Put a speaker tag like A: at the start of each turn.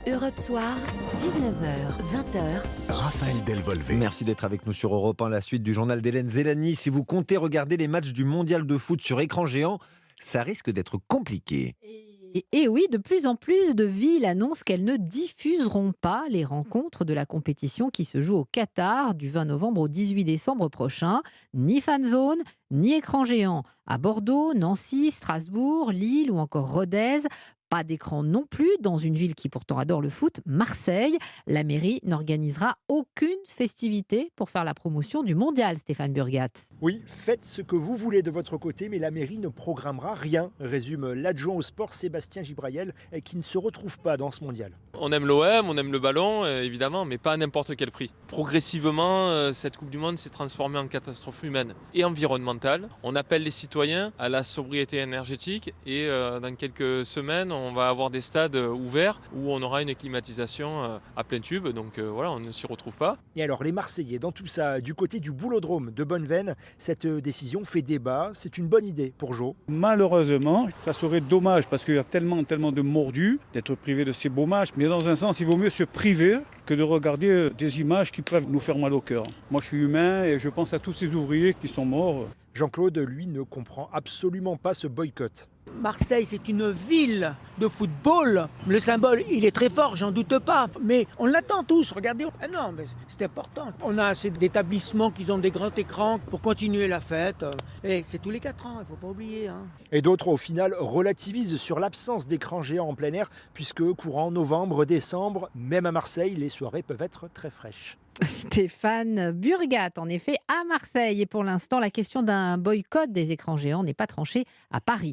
A: Europe Soir, 19h, 20h.
B: Raphaël Delvolvé.
C: Merci d'être avec nous sur Europe 1, la suite du journal d'Hélène Zélani. Si vous comptez regarder les matchs du mondial de foot sur écran géant, ça risque d'être compliqué.
D: Et oui, de plus en plus de villes annoncent qu'elles ne diffuseront pas les rencontres de la compétition qui se joue au Qatar du 20 novembre au 18 décembre prochain. Ni fan zone, ni écran géant. À Bordeaux, Nancy, Strasbourg, Lille ou encore Rodez. Pas d'écran non plus dans une ville qui pourtant adore le foot, Marseille. La mairie n'organisera aucune festivité pour faire la promotion du mondial, Stéphane Burgat.
E: Oui, faites ce que vous voulez de votre côté, mais la mairie ne programmera rien, résume l'adjoint au sport Sébastien Gibraël, qui ne se retrouve pas dans ce mondial.
F: On aime l'OM, on aime le ballon, évidemment, mais pas à n'importe quel prix. Progressivement, cette Coupe du Monde s'est transformée en catastrophe humaine et environnementale. On appelle les citoyens à la sobriété énergétique et dans quelques semaines, on va avoir des stades ouverts où on aura une climatisation à plein tube. Donc voilà, on ne s'y retrouve pas.
E: Et alors les Marseillais, dans tout ça, du côté du Boulodrome de Bonneveine, cette décision fait débat. C'est une bonne idée pour Jo.
G: Malheureusement, ça serait dommage parce qu'il y a tellement de mordus d'être privé de ces beaux matchs. Mais dans un sens, il vaut mieux se priver que de regarder des images qui peuvent nous faire mal au cœur. Moi, je suis humain et je pense à tous ces ouvriers qui sont morts.
E: Jean-Claude, lui, ne comprend absolument pas ce boycott.
H: Marseille, c'est une ville de football. Le symbole, il est très fort, j'en doute pas. Mais on l'attend tous, regardez. Ah non, mais c'est important. On a assez d'établissements qui ont des grands écrans pour continuer la fête. Et c'est tous les 4 ans, il ne faut pas oublier.
E: Et d'autres, au final, relativisent sur l'absence d'écran géant en plein air, puisque courant novembre, décembre, même à Marseille, les soirées peuvent être très fraîches.
D: Stéphane Burgat, en effet, à Marseille. Et pour l'instant, la question d'un boycott des écrans géants n'est pas tranchée à Paris.